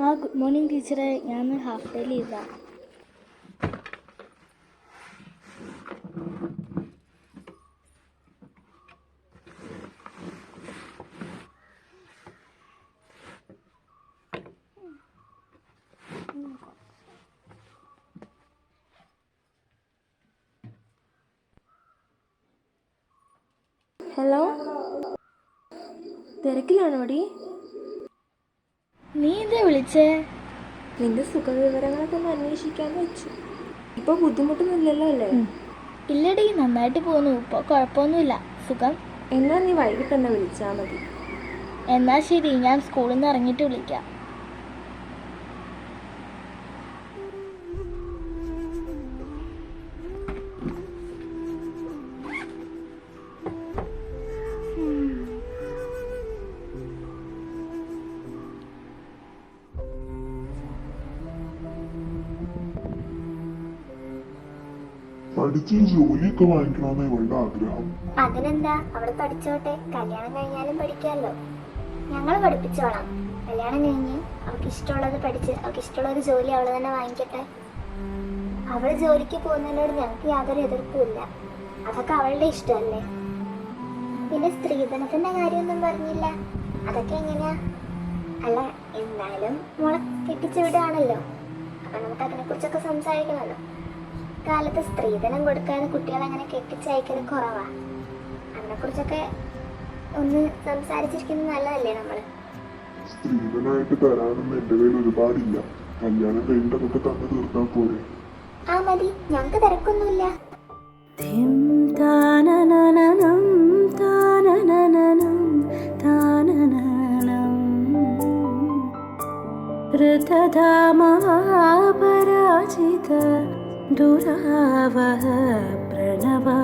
Good morning ടീച്ചറെ. ഞാൻ half day ലീവാ. ഹലോ, തിരക്കിലാണോ ഡി? നീ എന്താ വിളിച്ചേ? നിന്റെ സുഖവിവരങ്ങളൊക്കെ ഒന്ന് അന്വേഷിക്കാന്ന് വെച്ചു. ഇപ്പോൾ ബുദ്ധിമുട്ടൊന്നുമില്ലല്ലോ അല്ലേ? ഇല്ലടി, നന്നായിട്ട് പോകുന്നു. ഇപ്പോൾ കുഴപ്പമൊന്നുമില്ല, സുഖം. എന്നാൽ നീ വൈകിട്ട് തന്നെ വിളിച്ചാൽ മതി. എന്നാൽ ശരി, ഞാൻ സ്കൂളിൽ നിന്ന് ഇറങ്ങിയിട്ട് വിളിക്കാം. പഠിച്ച് ജോലിയൊക്കെ വാങ്ങിക്കണമെന്ന് ഇവളുടെ ആഗ്രഹം. അതിനെന്താ, അവള് പഠിച്ചോട്ടെ. കല്യാണം കഴിഞ്ഞാലും പഠിക്കാമല്ലോ. ഞങ്ങൾ പഠിപ്പിച്ചോളാം. കല്യാണം കഴിഞ്ഞ് അവൾക്ക് ഇഷ്ടമുള്ളത് പഠിച്ച് അവൾക്ക് ഇഷ്ടമുള്ള ഒരു ജോലി അവള് തന്നെ വാങ്ങിക്കട്ടെ. അവള് ജോലിക്ക് പോകുന്നതിനോട് ഞങ്ങൾക്ക് യാതൊരു എതിർപ്പുമില്ല. അതൊക്കെ അവളുടെ ഇഷ്ടമല്ലേ. പിന്നെ സ്ത്രീധനത്തിന്റെ കാര്യമൊന്നും പറഞ്ഞില്ല. അതൊക്കെ എങ്ങനെയാ? അല്ല, എന്നാലും മോളെ കെട്ടിച്ചു വിടുകയാണല്ലോ, അപ്പൊ നമുക്ക് അതിനെ കുറിച്ചൊക്കെ സംസാരിക്കണമല്ലോ. കാലത്ത് സ്ത്രീധനം കൊടുക്കാതെ കുട്ടികളെ അങ്ങനെ കെട്ടിച്ചയക്കൽ കുറവാ. അതിനെക്കുറിച്ചൊക്കെ ഒന്ന് സംസാരിച്ചിരിക്കുന്നത് നല്ലതല്ലേ നമ്മള്? സ്ത്രീധനായിട്ട് തരാനൊന്നും എന്റെ കയ്യിൽ ഒരുപാടില്ല. കല്യാണം കഴിഞ്ഞിട്ടൊക്കെ തന്നെ തീർത്താൽ പോരെ? ആ മതി, ഞങ്ങക്ക് തിരക്കൊന്നുമില്ല. दुरावह प्रणवा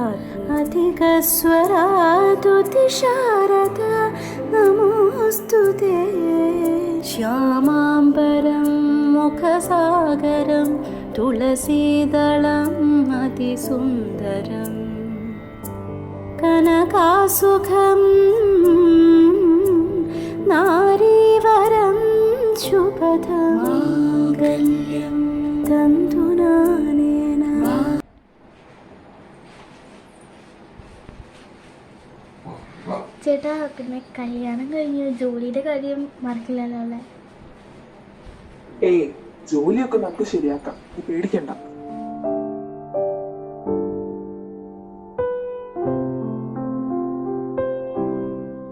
अधिकस्वरातुतिशारद नमोऽस्तु ते श्यामाम्बरं मुखसागरं तुलसीदलम् अतिसुन्दरं कनकासुखं नारीवरं शुभदं माङ्गल्यं तन्तुनानेन. ചേട്ടാ, പിന്നെ കല്യാണം കഴിഞ്ഞ് ജോലിയുടെ കാര്യം മറക്കില്ലല്ലോ അല്ലേ? ഏയ്, ജോലിയൊക്കെ നമുക്ക് ശരിയാക്കാം, നീ പേടിക്കണ്ട.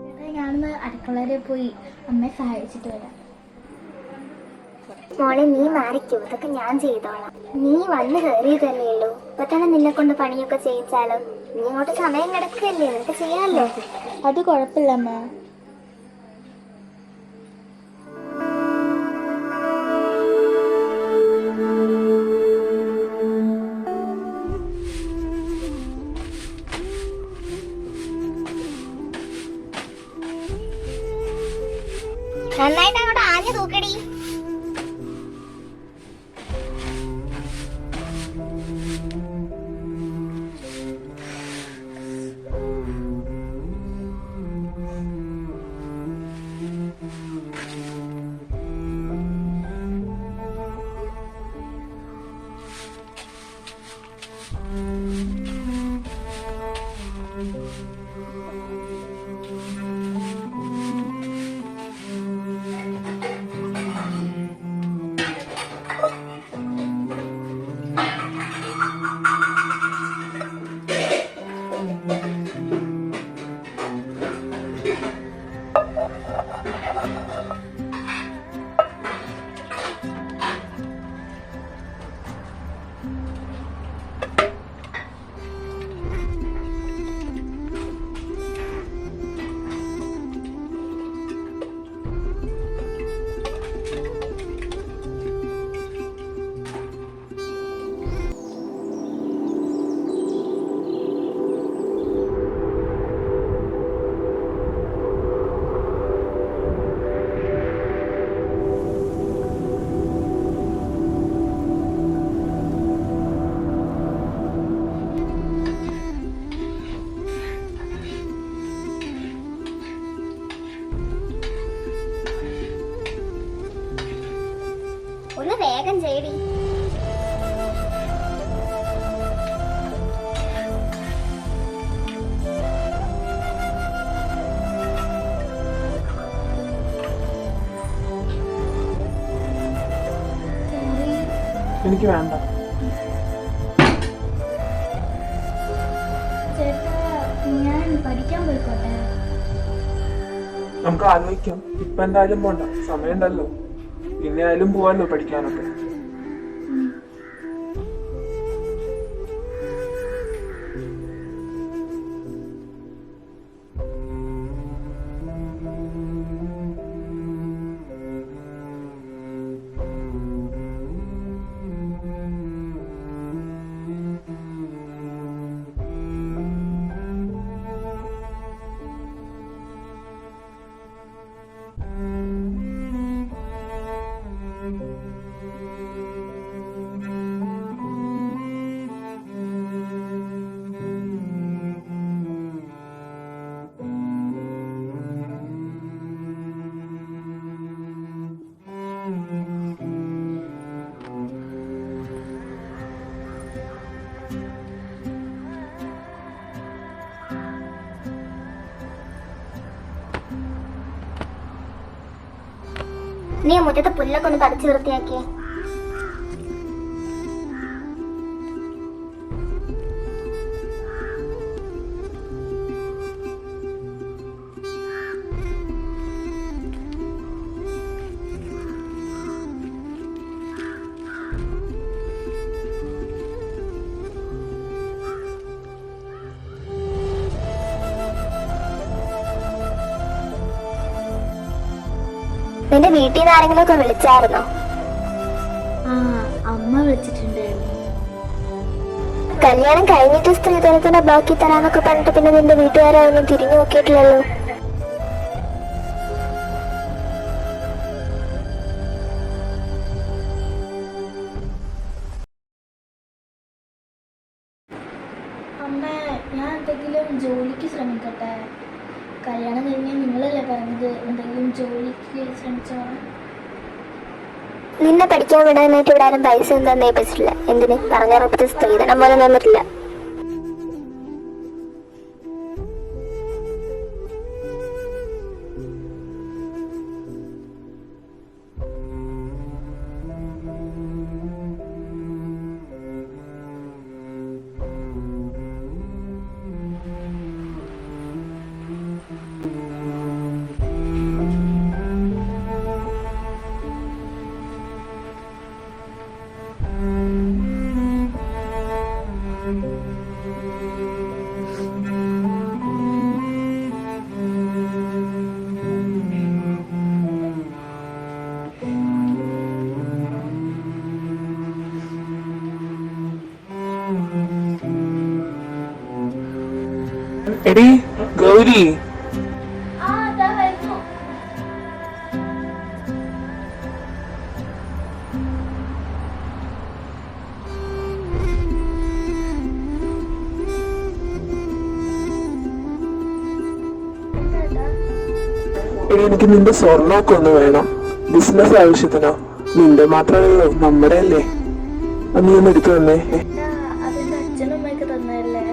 ചേട്ടാ, ഞാനൊന്ന് അടുക്കള വരെ പോയി അമ്മയെ സഹായിച്ചിട്ട് വരാം. മോളെ, നീ മാറിക്കോ, അതൊക്കെ ഞാൻ ചെയ്തോളാം. നീ വന്ന് കയറിയതല്ലേ ഉള്ളൂ, ഇപ്പൊ തന്നെ നിന്നെ കൊണ്ട് പണിയൊക്കെ ചെയ്യിച്ചാലോ? നീ അങ്ങോട്ട് സമയം കിടക്കുകയല്ലേ, നിനക്ക് ചെയ്യാമല്ലോ. അത് കുഴപ്പമില്ല അമ്മ. നന്നായിട്ട് അങ്ങോട്ട് ആഞ്ഞു തൂക്കടി. വേഗം ചെയ്യടി. എനിക്ക് വേണ്ട. ചേട്ടാ ഞാൻ പഠിക്കാൻ പോയിക്കോട്ടെ. നമുക്ക് ആലോചിക്കാം. ഇപ്പൊ എന്തായാലും പോണ്ട, സമയമുണ്ടല്ലോ. പിന്നെ ആയാലും പോവാല്ലോ പഠിക്കാനൊക്കെ. നീ മുറ്റത്ത് പുല്ലൊക്കെ ഒന്ന് പറിച്ചു വൃത്തിയാക്കിയേ. നിന്റെ വീട്ടിൽ നിന്ന് ആരെങ്കിലും ഒക്കെ വിളിച്ചായിരുന്നോ? ആ അമ്മ വിളിച്ചിട്ടുണ്ടായിരുന്നു. കല്യാണം കഴിഞ്ഞിട്ട് സ്ത്രീധനത്തിന്റെ ബാക്കി തരാന്നൊക്കെ പറഞ്ഞിട്ട് പിന്നെ നിന്റെ വീട്ടുകാരൊന്നും തിരിഞ്ഞു നോക്കിയിട്ടില്ലല്ലോ. അമ്മ ഞാൻ എന്തെങ്കിലും ജോലിക്ക് ശ്രമിക്കട്ടെ. കല്യാണം കഴിഞ്ഞാൽ നിങ്ങളല്ലേ പറഞ്ഞത് എന്തെങ്കിലും ജോലിക്ക് ശ്രമിച്ചോളാം. നിന്നെ പഠിക്കാൻ വിടാനായിട്ട് ഇവിടെ ആരും പൈസ ഒന്നും തന്നെ ഏൽപ്പിച്ചിട്ടില്ല. എന്തിന് പറഞ്ഞുറപ്പിച്ച് സ്ത്രീധനം പോലും തന്നിട്ടില്ല. എടി ഗൗരി, ആ അതാ വരുന്നു. എടി എനിക്ക് നിന്റെ സ്വർണ്ണമൊക്കെ ഒന്ന് വേണം. ബിസിനസ് ആവശ്യത്തിനോ? നിന്റെ മാത്രമല്ലോ, നമ്മുടെ അല്ലേ. അത് നീ ഒന്ന് എടുത്തു തന്നെ. അതെന്റെ അച്ഛനും അമ്മയൊക്കെ തന്നതല്ലേ.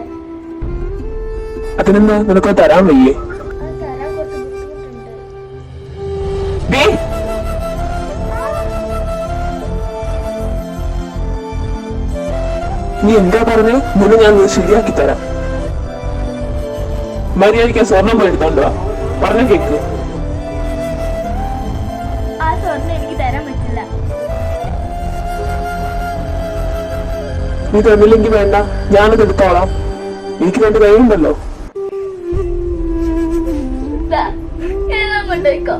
അതിനെന്താ നിനക്ക് തരാൻ വയ്യേ? അത് തരാൻ കുറച്ച് ബുദ്ധിമുട്ടുണ്ട്. ഡേ, നീ എന്താ പറഞ്ഞേ? നിന്നെ ഞാൻ ശരിയാക്കി തരാം. മര്യാദയ്ക്ക് സ്വർണം പോയി എടുത്തോണ്ടോ? പറഞ്ഞ കേക്ക്. ആ സ്വർണ്ണം എനിക്ക് തരാൻ പറ്റില്ല. നീ തന്നില്ലെങ്കിൽ വേണ്ട, ഞാനത് എടുത്തോളാം. എനിക്ക് രണ്ട് കൈയുണ്ടല്ലോ. കൊണ്ടുപോയിക്കോ.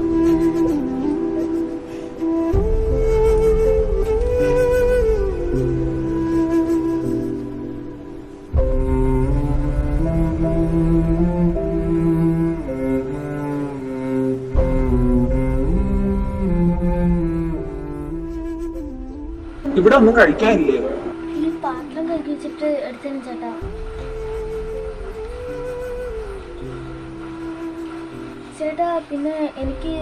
ഇവിടെ ഒന്നും കഴിക്കാനില്ലേ? ഈ പാത്രം കഴിച്ചിട്ട് എടുത്തതിന് ചേട്ടാ. ചേട്ടാ പിന്നെ എനിക്ക്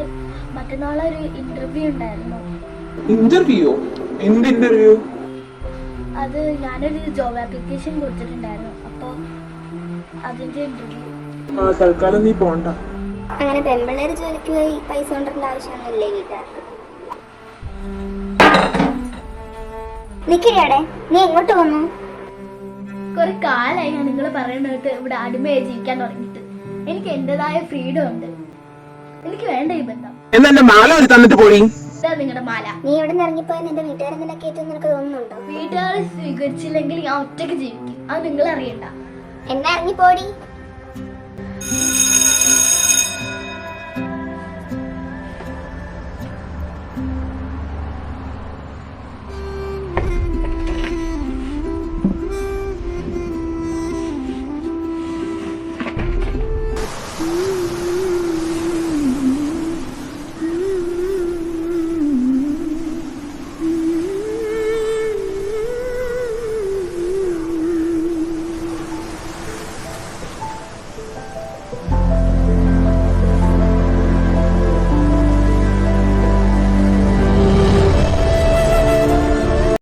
മറ്റന്നാളൊരു ഇന്റർവ്യൂ ഉണ്ടായിരുന്നു. ഇന്റർവ്യൂ? എന്ത് ഇന്റർവ്യൂ? അത് ഞാനൊരു ജോബ് ആപ്ലിക്കേഷൻ കൊടുത്തിട്ടുണ്ടായിരുന്നു, അപ്പോൾ അതിൻ്റെ ഇന്റർവ്യൂ. തൽക്കാലം നീ പോണ്ട. അങ്ങനെ പെൺപിള്ളേർ ജോലിക്ക് പോയി പൈസ കൊണ്ടിരേണ്ട ആവശ്യമൊന്നുമില്ലേ വീട്ടുകാർക്ക്? നിക്കടിയാടെ, നീ എങ്ങോട്ട് വന്നു? കുറെ കാലമായി ഞാൻ നിങ്ങൾ പറയുന്നിട്ട് ഇവിടെ അടിമയായി ജീവിക്കാൻ തുടങ്ങിയിട്ട്. എനിക്ക് എന്റേതായ ഫ്രീഡം ഉണ്ട്. എനിക്ക് വേണ്ട ഈ ബന്ധം. എന്നെ മാല ഒരു തന്നിട്ട് പോയി. ഇതാ നിങ്ങളുടെ മാല. നീ ഇവിടെ നിന്ന് ഇറങ്ങിപ്പോയാൽ നിന്റെ വീട്ടുകാരെ നിന്നെ കയറ്റും നിനക്ക് തോന്നുന്നുണ്ടോ? വീട്ടുകാരെ സ്വീകരിച്ചില്ലെങ്കിൽ ഞാൻ ഒറ്റയ്ക്ക് ജീവിക്കും, അത് നിങ്ങൾ അറിയണ്ട. എന്നാ ഇറങ്ങിപ്പോടി.